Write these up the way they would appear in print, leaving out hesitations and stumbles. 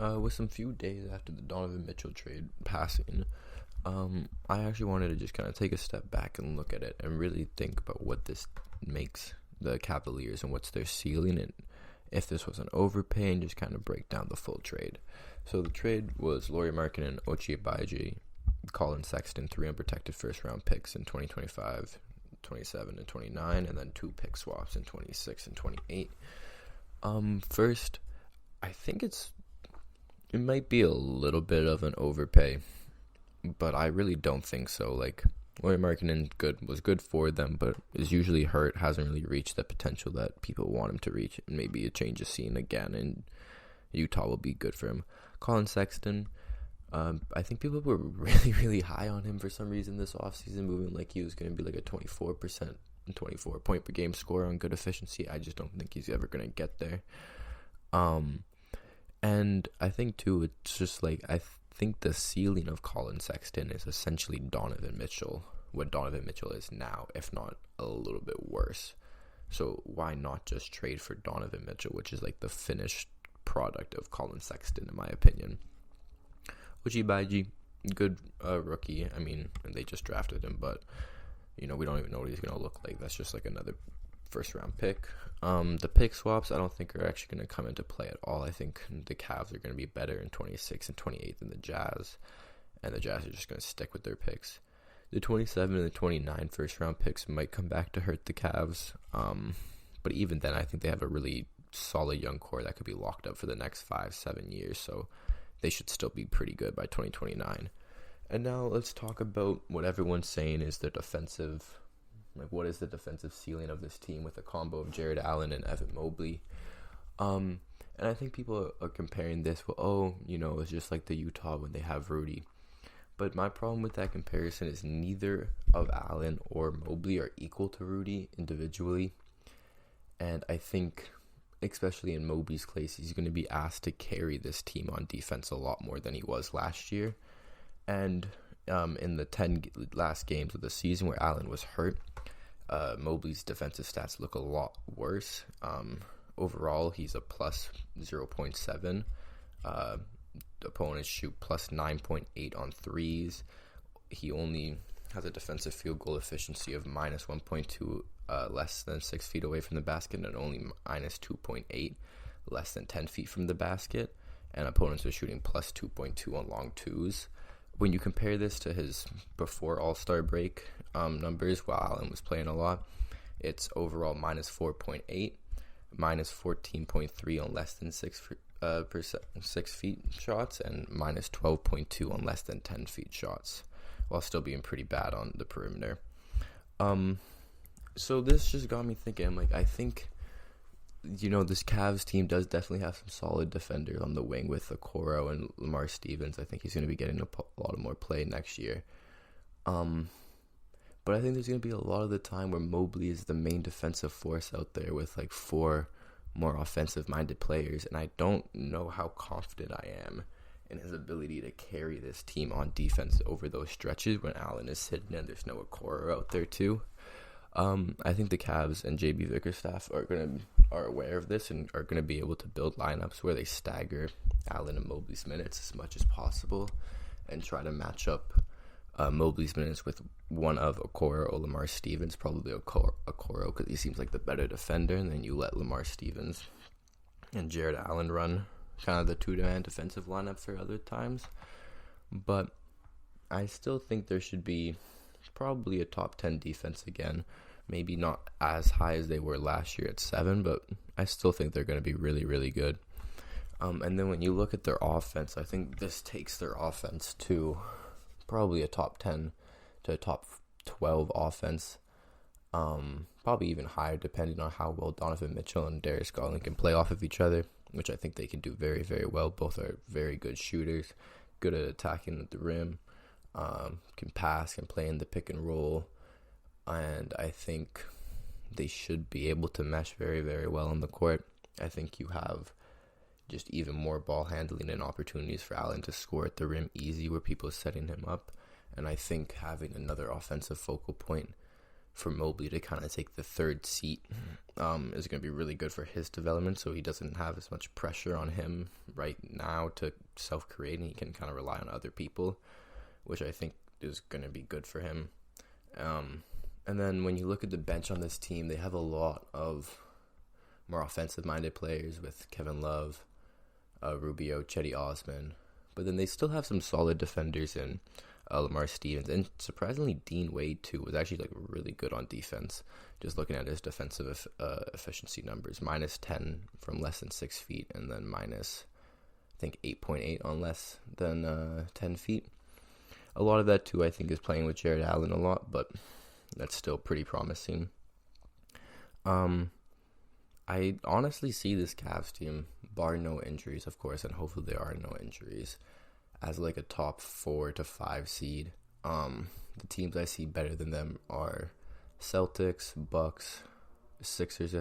With some few days after the Donovan Mitchell trade passing, I actually wanted to just kind of take a step back and look at it and really think about what this makes the Cavaliers and what's their ceiling, and if this was an overpay, and just kind of break down the full trade. So the trade was Lauri Markkanen, Ochai Agbaji, Colin Sexton, 3 unprotected first-round picks in 2025, 27, and 29, and then 2 pick swaps in 26 and 28. First, I think it might be a little bit of an overpay, but I really don't think so. Like, Lauri Markkanen was good for them, but is usually hurt, hasn't really reached the potential that people want him to reach, and maybe a change of scene again in Utah will be good for him. Colin Sexton, I think people were really, really high on him for some reason this offseason, moving like he was going to be like a 24% and 24 point per game scorer on good efficiency. I just don't think he's ever going to get there. And I think too, it's just like, I think the ceiling of Colin Sexton is essentially Donovan Mitchell, what Donovan Mitchell is now, if not a little bit worse. So why not just trade for Donovan Mitchell, which is like the finished product of Colin Sexton, in my opinion. Ochai Agbaji, good rookie. I mean, they just drafted him, but we don't even know what he's going to look like. That's just like another first-round pick. The pick swaps, I don't think are actually going to come into play at all. I think the Cavs are going to be better in 26 and 28 than the Jazz, and the Jazz are just going to stick with their picks. The 27 and the 29 first-round picks might come back to hurt the Cavs, but even then, I think they have a really solid young core that could be locked up for the next 5-7 years, so they should still be pretty good by 2029. And now let's talk about what everyone's saying is the defensive, what is the defensive ceiling of this team with a combo of Jared Allen and Evan Mobley. And I think people are comparing this with, it's just like the Utah when they have Rudy. But my problem with that comparison is neither of Allen or Mobley are equal to Rudy individually. And I think, especially in Mobley's case, he's going to be asked to carry this team on defense a lot more than he was last year. And in the 10 last games of the season where Allen was hurt, Mobley's defensive stats look a lot worse. Overall, he's a plus 0.7. Opponents shoot plus 9.8 on threes. He only has a defensive field goal efficiency of minus 1.2, less than 6 feet away from the basket, and only minus 2.8, less than 10 feet from the basket. And opponents are shooting plus 2.2 on long twos. When you compare this to his before All-Star break numbers, while Allen was playing a lot, it's overall minus 4.8, minus 14.3 on less than 6 feet shots, and minus 12.2 on less than 10 feet shots, while still being pretty bad on the perimeter. So this just got me thinking, I think, this Cavs team does definitely have some solid defenders on the wing with Okoro and Lamar Stevens. I think he's going to be getting a lot of more play next year. But I think there's going to be a lot of the time where Mobley is the main defensive force out there with 4 more offensive-minded players, and I don't know how confident I am in his ability to carry this team on defense over those stretches when Allen is sitting and there's no Okoro out there too. I think the Cavs and JB Bickerstaff are aware of this and are going to be able to build lineups where they stagger Allen and Mobley's minutes as much as possible and try to match up Mobley's minutes with one of Okoro or Lamar Stevens, probably Okoro because he seems like the better defender, and then you let Lamar Stevens and Jared Allen run kind of the two-man defensive lineup for other times. But I still think there should be probably a top 10 defense again. Maybe not as high as they were last year at 7, but I still think they're going to be really, really good. And then when you look at their offense, I think this takes their offense to probably a top 10 to a top 12 offense. Probably even higher depending on how well Donovan Mitchell and Darius Garland can play off of each other, which I think they can do very, very well. Both are very good shooters, good at attacking at the rim, can pass, can play in the pick and roll, and I think they should be able to mesh very, very well on the court. I think you have just even more ball handling and opportunities for Allen to score at the rim easy where people are setting him up, and I think having another offensive focal point for Mobley to kind of take the third seat is going to be really good for his development, so he doesn't have as much pressure on him right now to self-create, and he can kind of rely on other people, which I think is going to be good for him. And then when you look at the bench on this team, they have a lot of more offensive-minded players with Kevin Love, Rubio, Chetty Osman, but then they still have some solid defenders in Lamar Stevens, and surprisingly Dean Wade too was actually like really good on defense. Just looking at his defensive efficiency numbers, -10 from less than 6 feet, and then minus I think 8.8 on less than 10 feet. A lot of that too I think is playing with Jared Allen a lot, but that's still pretty promising. I honestly see this Cavs team, bar no injuries of course, and hopefully there are no injuries, as like a top 4 to 5 seed. The teams I see better than them are Celtics, Bucks, Sixers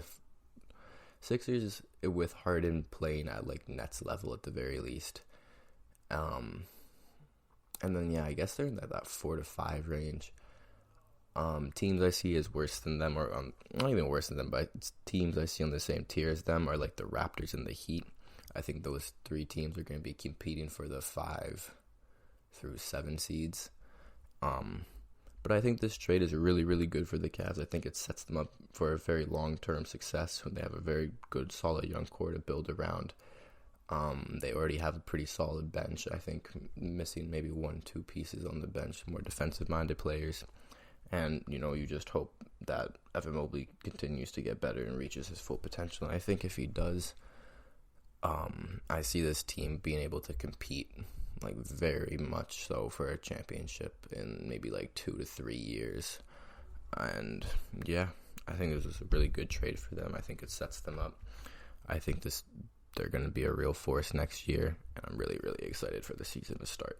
with Harden playing at like Nets level at the very least. And then I guess they're in that 4 to 5 range. Teams I see as worse than them, or not even worse than them, but teams I see on the same tier as them are like the Raptors and the Heat. I think those 3 teams are going to be competing for the 5 through 7 seeds. But I think this trade is really, really good for the Cavs. I think it sets them up for a very long-term success when they have a very good, solid young core to build around. They already have a pretty solid bench. I think missing maybe 1-2 pieces on the bench, more defensive-minded players. And, you just hope that Evan Mobley continues to get better and reaches his full potential. And I think if he does, I see this team being able to compete, like very much so, for a championship in maybe like 2 to 3 years. And I think this is a really good trade for them. I think it sets them up. I think they're going to be a real force next year, and I'm really, really excited for the season to start.